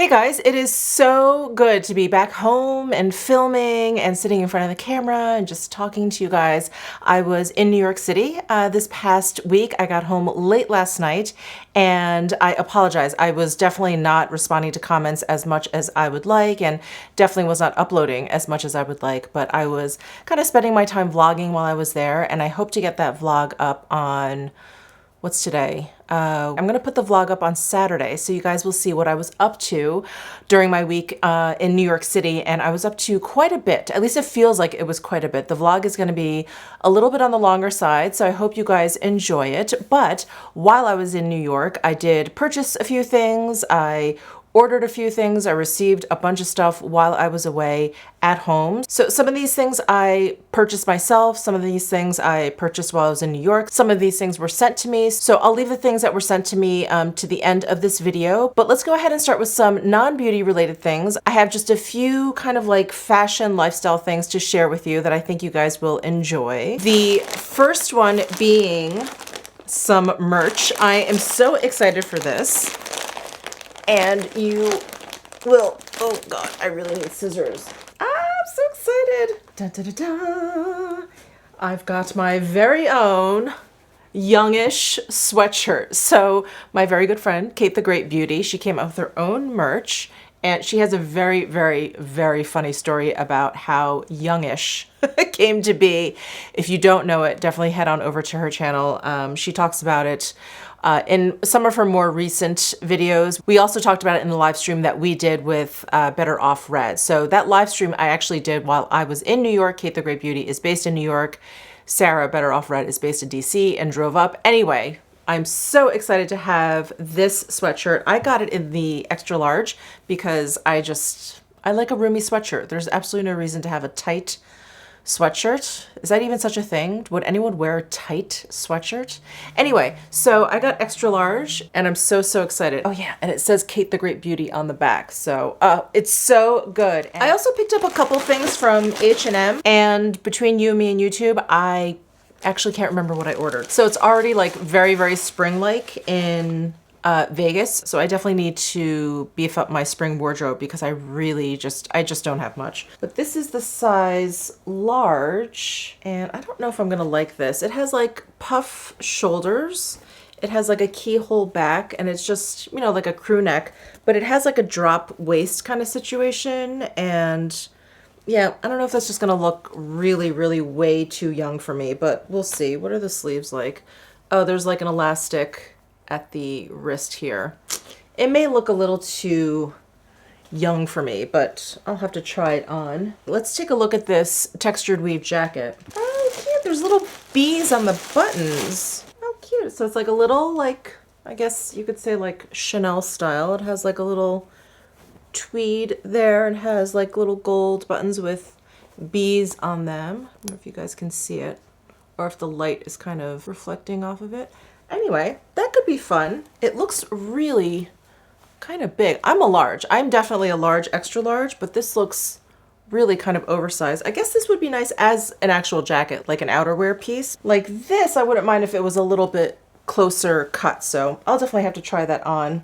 Hey guys, it is so good to be back home and filming and sitting in front of the camera and just talking to you guys. I was in New York City this past week. I got home late last night and I apologize. I was definitely not responding to comments as much as I would like and definitely was not uploading as much as I would like, but I was kind of spending my time vlogging while I was there, and I hope to get that vlog up on, what's today? I'm gonna put the vlog up on Saturday, so you guys will see what I was up to during my week in New York City, and I was up to quite a bit. At least it feels like it was quite a bit. The vlog is gonna be a little bit on the longer side, so I hope you guys enjoy it. But while I was in New York, I did purchase a few things. I ordered a few things. I received a bunch of stuff while I was away at home. So some of these things I purchased myself. Some of these things I purchased while I was in New York. Some of these things were sent to me. So I'll leave the things that were sent to me to the end of this video. But let's go ahead and start with some non-beauty related things. I have just a few kind of like fashion lifestyle things to share with you that I think you guys will enjoy. The first one being some merch. I am so excited for this. And you will, oh God, I really need scissors. I'm so excited. Da, da, da, da. I've got my very own youngish sweatshirt. So my very good friend, Kate the Great Beauty, she came up with her own merch, and she has a very, very, very funny story about how youngish came to be. If you don't know it, definitely head on over to her channel. She talks about it in some of her more recent videos. We also talked about it in the live stream that we did with Better Off Red. So that live stream I actually did while I was in New York. Kate the Great Beauty is based in New York. Sarah, Better Off Red, is based in DC and drove up. Anyway, I'm so excited to have this sweatshirt. I got it in the extra large because I like a roomy sweatshirt. There's absolutely no reason to have a tight sweatshirt. Is that even such a thing? Would anyone wear a tight sweatshirt? Anyway, so I got extra large and I'm so excited. Oh yeah, and it says Kate the Great Beauty on the back. So it's so good. And I also picked up a couple things from H&M, and between you, me, and YouTube, I actually can't remember what I ordered. So it's already like very, very spring-like in Vegas. So I definitely need to beef up my spring wardrobe because I just don't have much. But this is the size large, and I don't know if I'm gonna like this. It has like puff shoulders. It has like a keyhole back, and it's just, you know, like a crew neck, but it has like a drop waist kind of situation. And yeah, I don't know if that's just gonna look really, really way too young for me, but we'll see. What are the sleeves like? Oh, there's like an elastic at the wrist here. It may look a little too young for me, but I'll have to try it on. Let's take a look at this textured weave jacket. Oh, cute. There's little bees on the buttons. How cute. So it's like a little, like, I guess you could say like Chanel style. It has like a little tweed there and has like little gold buttons with bees on them. I don't know if you guys can see it or if the light is kind of reflecting off of it. Anyway, that could be fun. It looks really kind of big. I'm a large. I'm definitely a large, extra large, but this looks really kind of oversized. I guess this would be nice as an actual jacket, like an outerwear piece. Like this, I wouldn't mind if it was a little bit closer cut. So I'll definitely have to try that on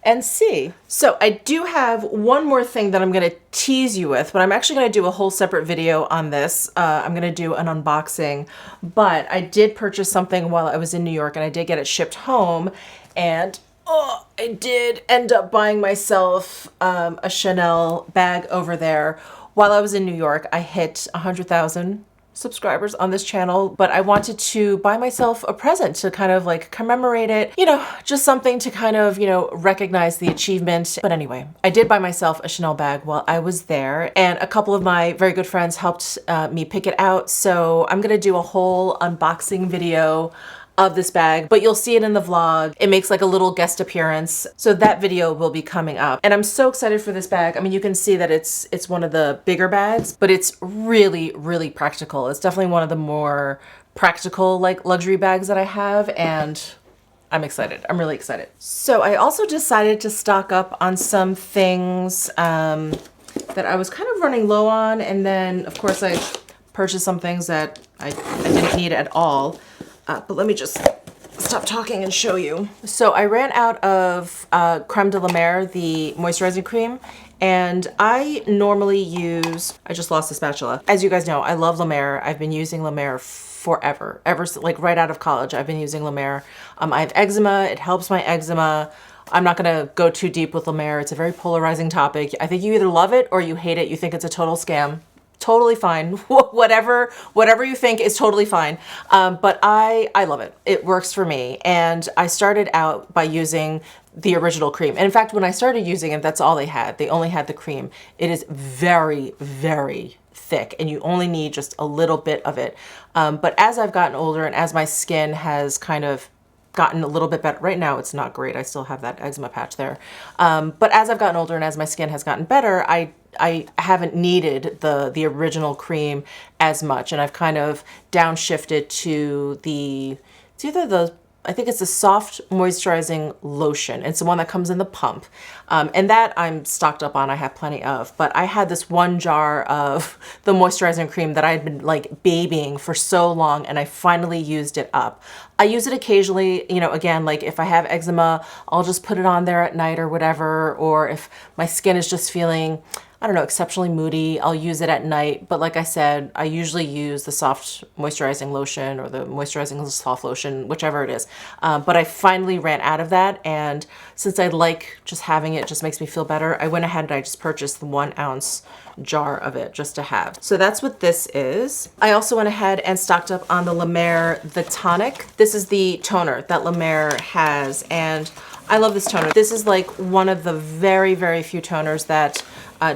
and see. So I do have one more thing that I'm gonna tease you with, but I'm actually gonna do a whole separate video on this. I'm gonna do an unboxing, but I did purchase something while I was in New York and I did get it shipped home, and I did end up buying myself a Chanel bag over there. While I was in New York, I hit 100,000 subscribers on this channel, but I wanted to buy myself a present to kind of like commemorate it, you know, just something to kind of, you know, recognize the achievement. But anyway, I did buy myself a Chanel bag while I was there, and a couple of my very good friends helped me pick it out. So I'm gonna do a whole unboxing video of this bag, but you'll see it in the vlog. It makes like a little guest appearance. So that video will be coming up. And I'm so excited for this bag. I mean, you can see that it's one of the bigger bags, but it's really, really practical. It's definitely one of the more practical like luxury bags that I have, and I'm excited. I'm really excited. So I also decided to stock up on some things that I was kind of running low on. And then of course I purchased some things that I didn't need at all. But let me just stop talking and show you. So I ran out of Creme de la Mer, the moisturizing cream, and I normally use, I just lost the spatula. As you guys know, I love La Mer. I've been using La Mer forever, like right out of college, I've been using La Mer. I have eczema, it helps my eczema. I'm not gonna go too deep with La Mer. It's a very polarizing topic. I think you either love it or you hate it. You think it's a total scam. Totally fine. whatever you think is totally fine. But I love it. It works for me. And I started out by using the original cream. And in fact, when I started using it, that's all they had. They only had the cream. It is very, very thick and you only need just a little bit of it. But as I've gotten older and as my skin has kind of gotten a little bit better, right now it's not great. I still have that eczema patch there. But as I've gotten older and as my skin has gotten better, I haven't needed the original cream as much, and I've kind of downshifted to it's either I think it's the soft moisturizing lotion. It's the one that comes in the pump. And that I'm stocked up on, I have plenty of, but I had this one jar of the moisturizing cream that I had been like babying for so long, and I finally used it up. I use it occasionally, you know, again, like if I have eczema, I'll just put it on there at night or whatever, or if my skin is just feeling, I don't know, exceptionally moody, I'll use it at night. But like I said, I usually use the soft moisturizing lotion or the moisturizing soft lotion, whichever it is. But I finally ran out of that. And since I like just having it, just makes me feel better, I went ahead and I just purchased the 1 ounce jar of it just to have. So that's what this is. I also went ahead and stocked up on the La Mer, the tonic. This is the toner that La Mer has. And I love this toner. This is like one of the very, very few toners that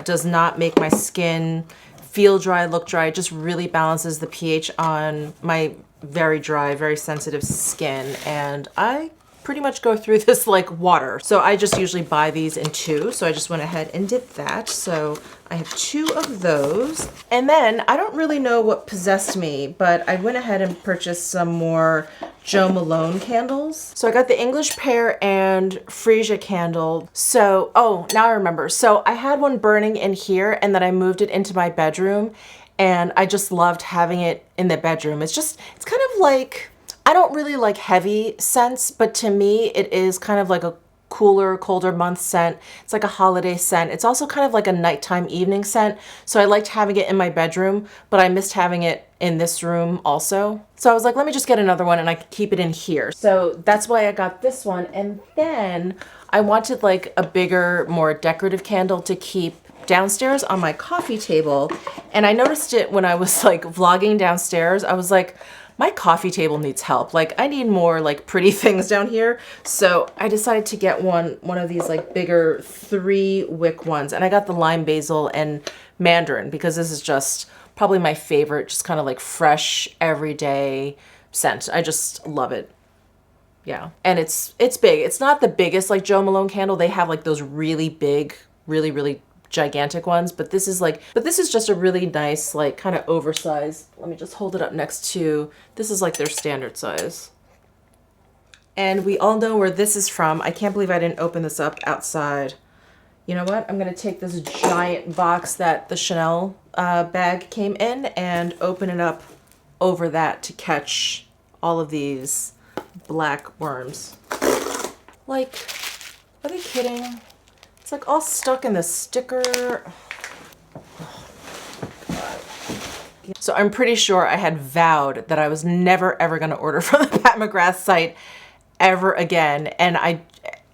does not make my skin feel dry, look dry. It just really balances the pH on my very dry, very sensitive skin. And I pretty much go through this like water. So I just usually buy these in 2. So I just went ahead and did that. So I have 2 of those. And then I don't really know what possessed me, but I went ahead and purchased some more Jo Malone candles. So I got the English pear and freesia candle. So, oh, now I remember. So I had one burning in here and then I moved it into my bedroom, and I just loved having it in the bedroom. It's kind of like, I don't really like heavy scents, but to me, it is kind of like a cooler, colder month scent. It's like a holiday scent. It's also kind of like a nighttime evening scent. So I liked having it in my bedroom, but I missed having it in this room also. So I was like, let me just get another one and I could keep it in here. So that's why I got this one. And then I wanted like a bigger, more decorative candle to keep downstairs on my coffee table. And I noticed it when I was like vlogging downstairs. I was like, my coffee table needs help. Like I need more like pretty things down here. So I decided to get one of these like bigger 3-wick ones. And I got the lime basil and mandarin because this is just probably my favorite, just kind of like fresh everyday scent. I just love it. Yeah. And it's big. It's not the biggest like Jo Malone candle. They have like those really big, really, really gigantic ones, but this is just a really nice, like kind of oversized. Let me just hold it up next to, this is like their standard size. And we all know where this is from. I can't believe I didn't open this up outside. You know what? I'm gonna take this giant box that the Chanel bag came in and open it up over that to catch all of these black worms. Like, are they kidding? It's like all stuck in the sticker. So I'm pretty sure I had vowed that I was never ever gonna order from the Pat McGrath site ever again. And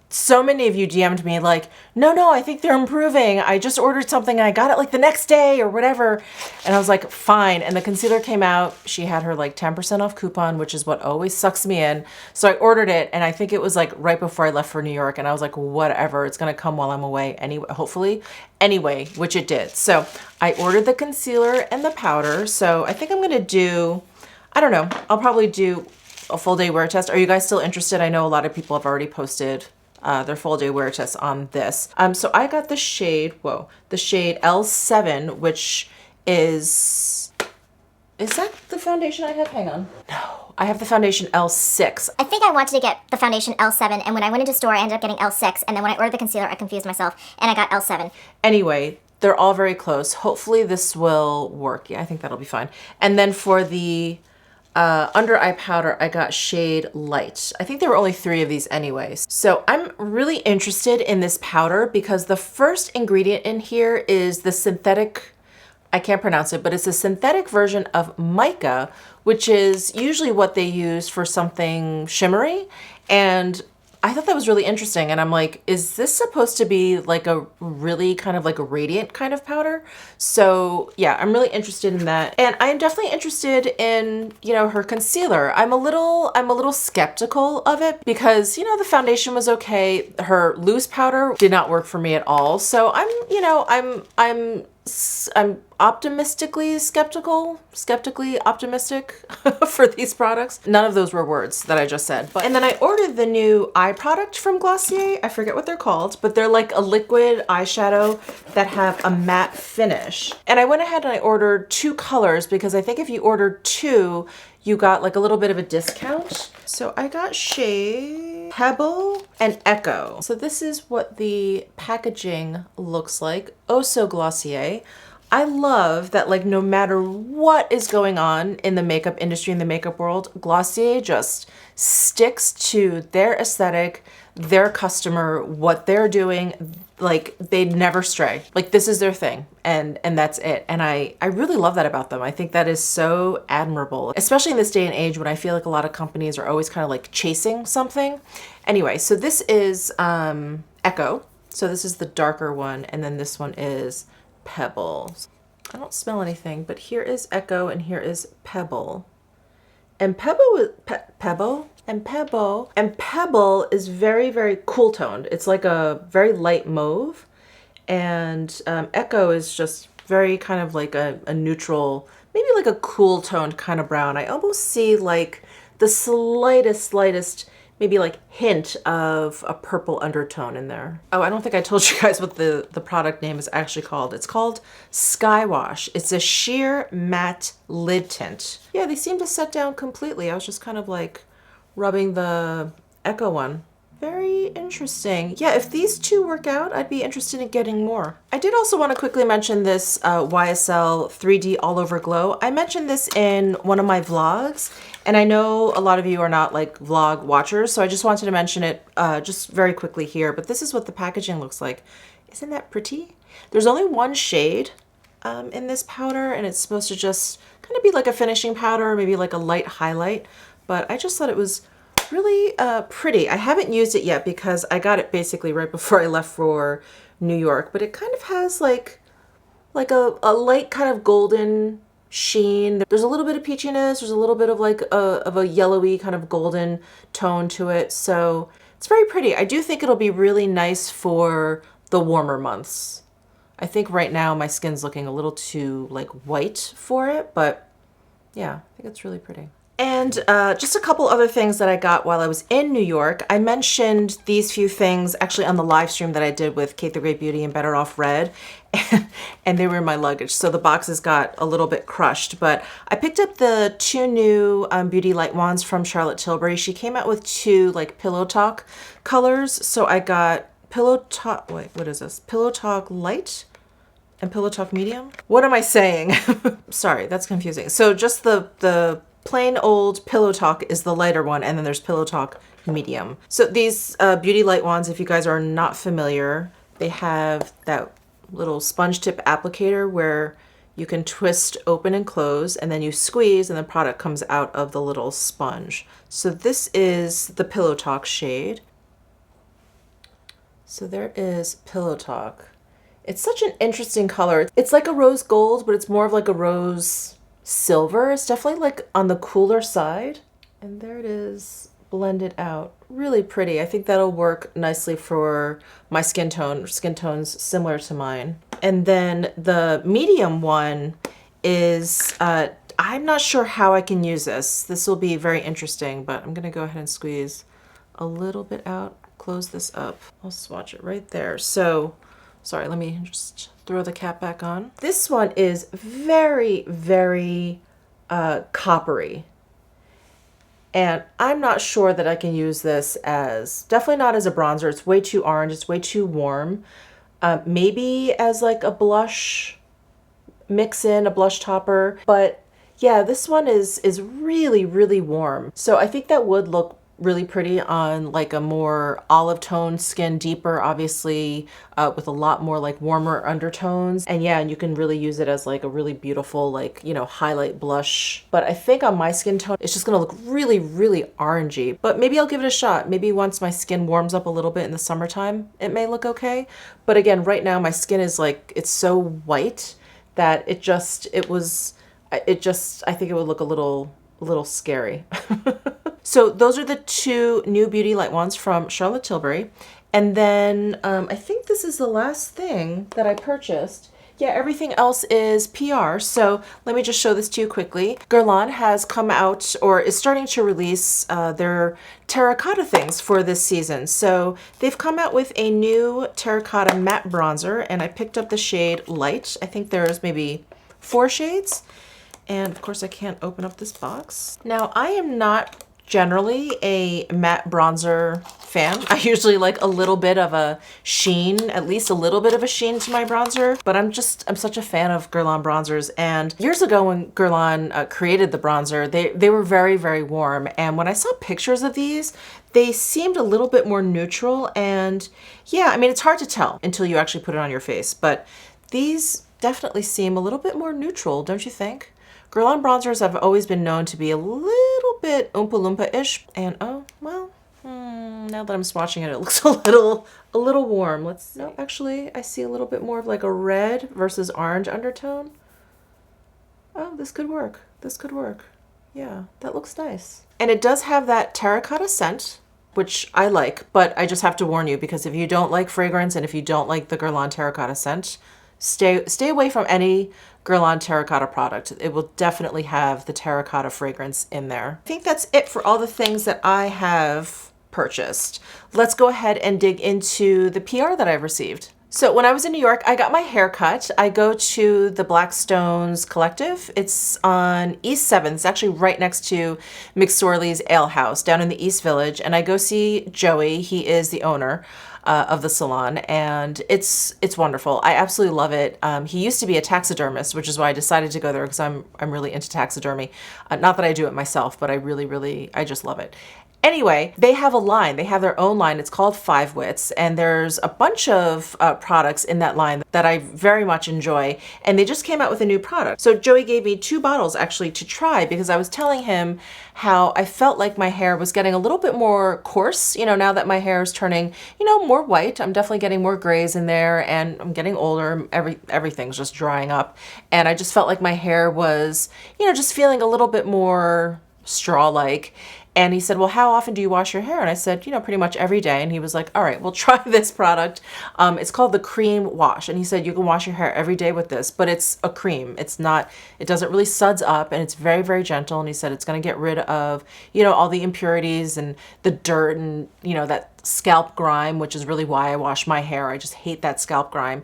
so many of you DM'd me like, no, I think they're improving. I just ordered something and I got it like the next day or whatever. And I was like, fine. And the concealer came out. She had her like 10% off coupon, which is what always sucks me in. So I ordered it and I think it was like right before I left for New York. And I was like, whatever, it's gonna come while I'm away anyway, hopefully. Anyway, which it did. So I ordered the concealer and the powder. So I think I'm gonna do, I don't know, I'll probably do a full day wear test. Are you guys still interested? I know a lot of people have already posted their full day wear test on this. So I got the shade, the shade L7, which is that the foundation I have? Hang on. No, I have the foundation L6. I think I wanted to get the foundation L7, and when I went into store, I ended up getting L6, and then when I ordered the concealer, I confused myself, and I got L7. Anyway, they're all very close. Hopefully this will work. Yeah, I think that'll be fine. And then for the under eye powder, I got shade Light. I think there were only 3 of these anyways. So I'm really interested in this powder because the first ingredient in here is the synthetic, I can't pronounce it, but it's a synthetic version of mica, which is usually what they use for something shimmery. And I thought that was really interesting. And I'm like, is this supposed to be like a really kind of like a radiant kind of powder? So yeah, I'm really interested in that. And I'm definitely interested in, you know, her concealer. I'm a little skeptical of it because, you know, the foundation was okay. Her loose powder did not work for me at all. So I'm, you know, I'm optimistically optimistic for these products. None of those were words that I just said. And then I ordered the new eye product from Glossier. I forget what they're called, but they're like a liquid eyeshadow that have a matte finish. And I went ahead and I ordered 2 colors because I think if you ordered 2, you got like a little bit of a discount. So I got shade Pebble and Echo. So this is what the packaging looks like. Oh, so Glossier. I love that, like, no matter what is going on in the makeup industry, in the makeup world, Glossier just sticks to their aesthetic, their customer, what they're doing. Like, they never stray. Like, this is their thing, and that's it. And I really love that about them. I think that is so admirable, especially in this day and age when I feel like a lot of companies are always kind of like chasing something. Anyway, so this is Echo. So this is the darker one, and then this one is Pebble. I don't smell anything, but here is Echo and here is Pebble. And Pebble is very, very cool toned. It's like a very light mauve, and Echo is just very kind of like a neutral, maybe like a cool toned kind of brown. I almost see like the slightest maybe like hint of a purple undertone in there. Oh, I don't think I told you guys what the product name is actually called. It's called Sky Wash. It's a sheer matte lid tint. Yeah, they seem to set down completely. I was just kind of like rubbing the Echo one. Very interesting. Yeah, if these 2 work out, I'd be interested in getting more. I did also want to quickly mention this YSL 3D All Over Glow. I mentioned this in one of my vlogs, and I know a lot of you are not like vlog watchers, so I just wanted to mention it just very quickly here. But this is what the packaging looks like. Isn't that pretty? There's only 1 shade in this powder, and it's supposed to just kind of be like a finishing powder, maybe like a light highlight. But I just thought it was really pretty. I haven't used it yet because I got it basically right before I left for New York, but it kind of has like a light kind of golden sheen. There's a little bit of peachiness. There's a little bit of like a yellowy kind of golden tone to it. So it's very pretty. I do think it'll be really nice for the warmer months. I think right now my skin's looking a little too like white for it, but yeah, I think it's really pretty. And just a couple other things that I got while I was in New York. I mentioned these few things actually on the live stream that I did with Kate the Great Beauty and Better Off Red, and they were in my luggage, so the boxes got a little bit crushed. But I picked up the 2 new Beauty Light Wands from Charlotte Tilbury. She came out with 2 like Pillow Talk colors, so I got Pillow Talk, wait, what is this? Pillow Talk Light and Pillow Talk Medium? What am I saying? Sorry, that's confusing. So just the plain old Pillow Talk is the lighter one, and then there's Pillow Talk Medium. So these Beauty Light Wands, if you guys are not familiar, they have that little sponge tip applicator where you can twist open and close, and then you squeeze and the product comes out of the little sponge. So this is the Pillow Talk shade. So there is Pillow Talk. It's such an interesting color. It's like a rose gold, but it's more of like a rose silver. It's definitely like on the cooler side. And there it is, blended out. Really pretty. I think that'll work nicely for my skin tone. Skin tone's similar to mine. And then the medium one is, I'm not sure how I can use this. This will be very interesting, but I'm gonna go ahead and squeeze a little bit out, close this up. I'll swatch it right there. So, sorry, let me just throw the cap back on. This one is very, very coppery. And I'm not sure that I can use this as, definitely not as a bronzer. It's way too orange, it's way too warm. Maybe as like a blush mix in, a blush topper. But Yeah, this one is really, really warm. So I think that would look really pretty on like a more olive tone skin, deeper, obviously, with a lot more like warmer undertones. And yeah, and you can really use it as like a really beautiful, like, you know, highlight blush. But I think on my skin tone, it's just gonna look really, really orangey. But maybe I'll give it a shot. Maybe once my skin warms up a little bit in the summertime, it may look okay. But again, right now my skin is like, it's so white that I think it would look a little scary. So those are the two new Beauty Light wands from Charlotte Tilbury. And then I think this is the last thing that I purchased. Yeah, everything else is PR. So let me just show this to you quickly. Guerlain has come out, or is starting to release their terracotta things for this season. So they've come out with a new terracotta matte bronzer, and I picked up the shade Light. I think there's maybe 4 shades. And of course I can't open up this box. Now I am not generally a matte bronzer fan. I usually like a little bit of a sheen, at least a little bit of a sheen to my bronzer, but I'm such a fan of Guerlain bronzers. And years ago when Guerlain created the bronzer, they were very, very warm. And when I saw pictures of these, they seemed a little bit more neutral. And yeah, I mean, it's hard to tell until you actually put it on your face, but these definitely seem a little bit more neutral, don't you think? Guerlain bronzers have always been known to be a little bit Oompa Loompa-ish. And oh, well, now that I'm swatching it, it looks a little warm. No, actually, I see a little bit more of like a red versus orange undertone. Oh, this could work. This could work. Yeah, that looks nice. And it does have that terracotta scent, which I like, but I just have to warn you, because if you don't like fragrance and if you don't like the Guerlain terracotta scent, stay away from any Guerlain terracotta product. It will definitely have the terracotta fragrance in there. I think that's it for all the things that I have purchased. Let's go ahead and dig into the PR that I've received. So when I was in New York, I got my hair cut. I go to the Blackstones Collective. It's on East 7th. It's actually right next to McSorley's Ale House down in the East Village. And I go see Joey. He is the owner of the salon, and it's wonderful. I absolutely love it. He used to be a taxidermist, which is why I decided to go there, because I'm really into taxidermy. Not that I do it myself, but I just love it. Anyway, they have a line. They have their own line. It's called Five Wits, and there's a bunch of products in that line that I very much enjoy, and they just came out with a new product. So Joey gave me 2 bottles actually to try, because I was telling him how I felt like my hair was getting a little bit more coarse, you know, now that my hair is turning, you know, more white. I'm definitely getting more grays in there, and I'm getting older. Everything's just drying up, and I just felt like my hair was, you know, just feeling a little bit more straw-like. And he said, well, how often do you wash your hair? And I said, you know, pretty much every day. And he was like, all right, well, try this product. It's called the Cream Wash. And he said, you can wash your hair every day with this, but it's a cream. It doesn't really suds up, and it's very, very gentle. And he said, it's going to get rid of, you know, all the impurities and the dirt and, you know, that scalp grime, which is really why I wash my hair. I just hate that scalp grime.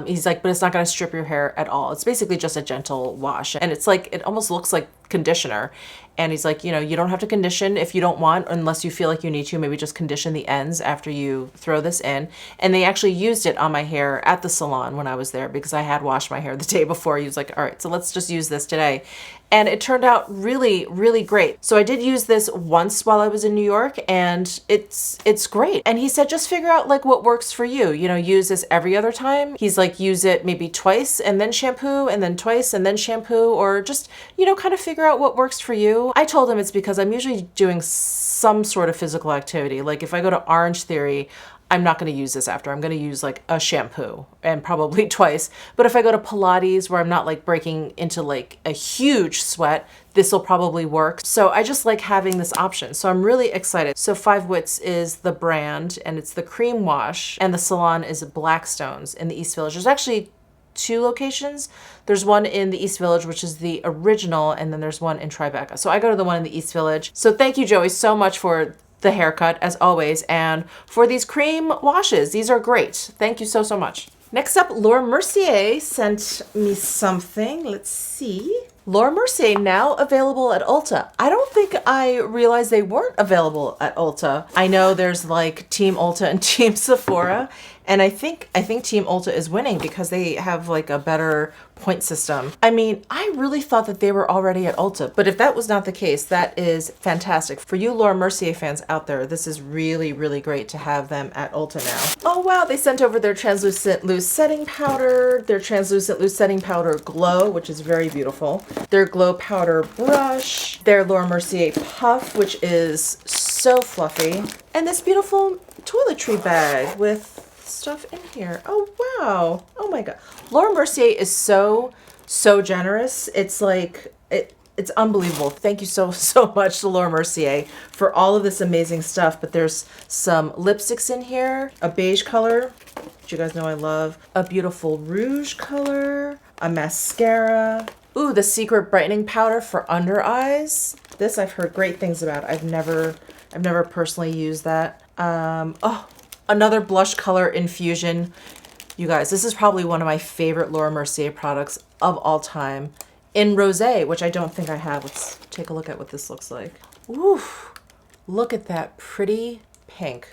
He's like, but it's not going to strip your hair at all. It's basically just a gentle wash. And it's like, it almost looks like conditioner. And he's like, you know, you don't have to condition if you don't want, unless you feel like you need to. Maybe just condition the ends after you throw this in. And they actually used it on my hair at the salon when I was there, because I had washed my hair the day before. He was like, all right, so let's just use this today. And it turned out really, really great. So I did use this once while I was in New York, and it's great. And he said, just figure out like what works for you. You know, use this every other time. He's like, use it maybe twice and then shampoo, and then twice and then shampoo, or just, you know, kind of figure out what works for you. I told him it's because I'm usually doing some sort of physical activity. Like if I go to Orange Theory, I'm not going to use this after. I'm going to use like a shampoo, and probably twice. But if I go to Pilates, where I'm not like breaking into like a huge sweat, this will probably work. So I just like having this option. So I'm really excited. So Five Wits is the brand, and it's the cream wash, and the salon is Blackstones in the East Village. There's actually 2 locations. There's one in the East Village, which is the original, and then there's one in Tribeca. So I go to the one in the East Village. So thank you, Joey, so much for the haircut, as always, and for these cream washes. These are great. Thank you so, so much. Next up, Laura Mercier sent me something. Let's see. Laura Mercier now available at Ulta. I don't think I realized they weren't available at Ulta. I know there's like Team Ulta and Team Sephora, And I think Team Ulta is winning because they have like a better point system. I mean, I really thought that they were already at Ulta, but if that was not the case, that is fantastic. For you Laura Mercier fans out there, this is really, really great to have them at Ulta now. Oh wow, they sent over their translucent loose setting powder, their translucent loose setting powder glow, which is very beautiful, their glow powder brush, their Laura Mercier puff, which is so fluffy, and this beautiful toiletry bag with stuff in here. Oh wow. Oh my god. Laura Mercier is so generous. It's like it's unbelievable. Thank you so much to Laura Mercier for all of this amazing stuff. But there's some lipsticks in here, a beige color, which you guys know I love, a beautiful rouge color, a mascara. Ooh, the secret brightening powder for under eyes. This I've heard great things about. I've never personally used that. Oh, another blush color infusion. You guys, this is probably one of my favorite Laura Mercier products of all time. In rosé, which I don't think I have. Let's take a look at what this looks like. Ooh, look at that pretty pink.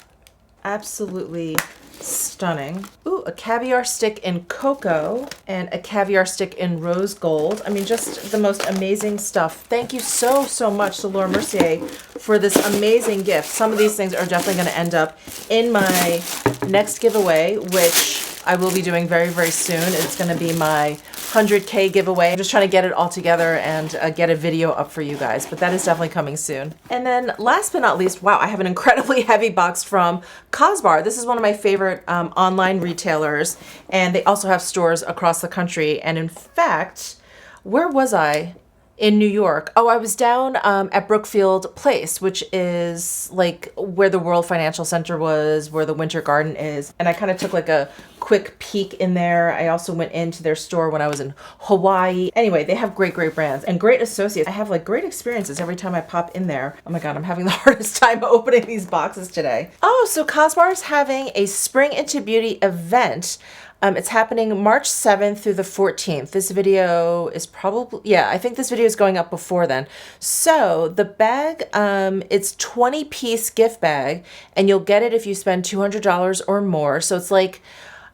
Absolutely stunning. Ooh, a caviar stick in cocoa and a caviar stick in rose gold. I mean, just the most amazing stuff. Thank you so much to Laura Mercier for this amazing gift. Some of these things are definitely going to end up in my next giveaway, which I will be doing very, very soon. It's going to be my 100K giveaway. I'm just trying to get it all together and get a video up for you guys, but that is definitely coming soon. And then last but not least, wow, I have an incredibly heavy box from Cosbar. This is one of my favorite online retailers, and they also have stores across the country. And in fact, where was I? In New York. Oh, I was down at Brookfield Place, which is like where the World Financial Center was, where the Winter Garden is. And I kind of took like a quick peek in there. I also went into their store when I was in Hawaii. Anyway, they have great brands and great associates. I have like great experiences every time I pop in there. Oh my God, I'm having the hardest time opening these boxes today. Oh, so Cosbar is having a Spring into Beauty event. It's happening March 7th through the 14th. This video is probably, yeah, I think this video is going up before then. So the bag, it's 20-piece gift bag, and you'll get it if you spend $200 or more. So it's like,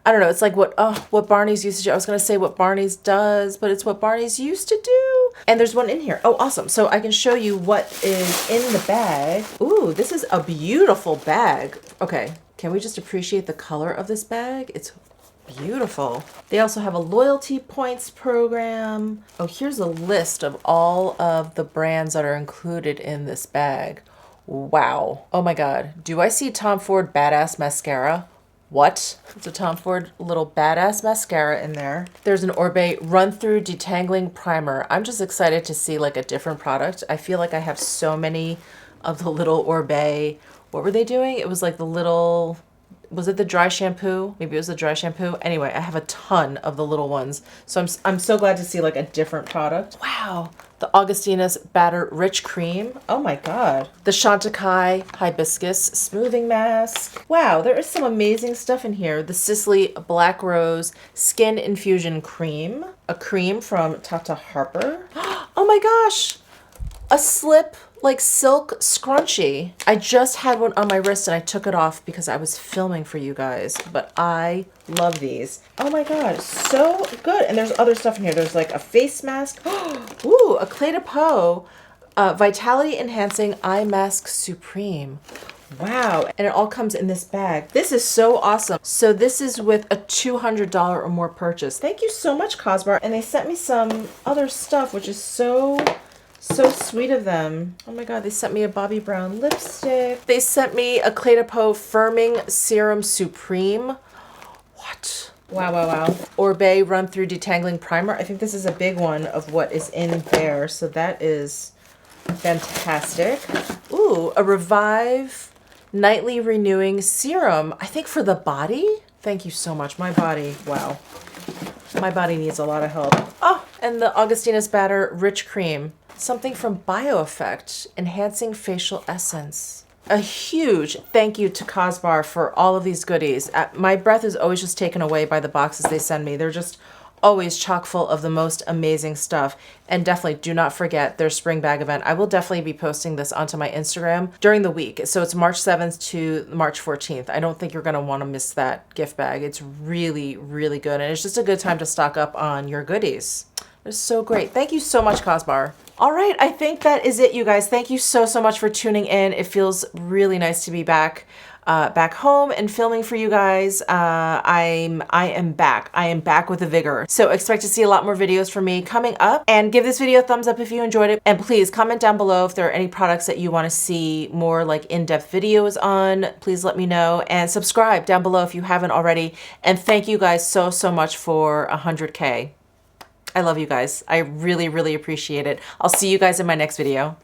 I don't know, it's like what Barney's used to do. I was going to say what Barney's does, but it's what Barney's used to do. And there's one in here. Oh, awesome. So I can show you what is in the bag. Ooh, this is a beautiful bag. Okay, can we just appreciate the color of this bag? It's beautiful. They also have a loyalty points program. Oh, here's a list of all of the brands that are included in this bag. Wow. Oh my God. Do I see Tom Ford Badass Mascara? What? It's a Tom Ford little badass mascara in there. There's an Orbe Run Through Detangling Primer. I'm just excited to see like a different product. I feel like I have so many of the little Orbe. What were they doing? It was like the little... Was it the dry shampoo? Maybe it was the dry shampoo. Anyway, I have a ton of the little ones. So I'm so glad to see like a different product. Wow. The Augustinus Batter Rich Cream. Oh my God. The Chantecaille Hibiscus Smoothing Mask. Wow, there is some amazing stuff in here. The Sisley Black Rose Skin Infusion Cream. A cream from Tata Harper. Oh my gosh. A slip like silk scrunchie. I just had one on my wrist and I took it off because I was filming for you guys, but I love these. Oh my God, so good. And there's other stuff in here. There's like a face mask. Ooh, a Clé de Peau Vitality Enhancing Eye Mask Supreme. Wow, and it all comes in this bag. This is so awesome. So this is with a $200 or more purchase. Thank you so much, Cosbar. And they sent me some other stuff, which is so sweet of them. Oh my God, they sent me a Bobbi Brown lipstick. They sent me a Clé de Peau Firming Serum Supreme. What? Wow. Orbe Run Through Detangling Primer. I think this is a big one of what is in there. So that is fantastic. Ooh, a Revive Nightly Renewing Serum. I think for the body. Thank you so much. My body, wow. My body needs a lot of help. Oh, and the Augustinus Batter Rich Cream. Something from BioEffect, Enhancing Facial Essence. A huge thank you to Cosbar for all of these goodies. My breath is always just taken away by the boxes they send me. They're just always chock full of the most amazing stuff. And definitely do not forget their spring bag event. I will definitely be posting this onto my Instagram during the week. So it's March 7th to March 14th. I don't think you're gonna wanna miss that gift bag. It's really, really good. And it's just a good time to stock up on your goodies. It's so great. Thank you so much, Cosbar. All right, I think that is it, you guys. Thank you so, so much for tuning in. It feels really nice to be back. Back home and filming for you guys. I am back. I am back with a vigor. So expect to see a lot more videos from me coming up, and give this video a thumbs up if you enjoyed it. And please comment down below if there are any products that you want to see more like in-depth videos on. Please let me know, and subscribe down below if you haven't already. And thank you guys so, so much for 100K. I love you guys. I really, really appreciate it. I'll see you guys in my next video.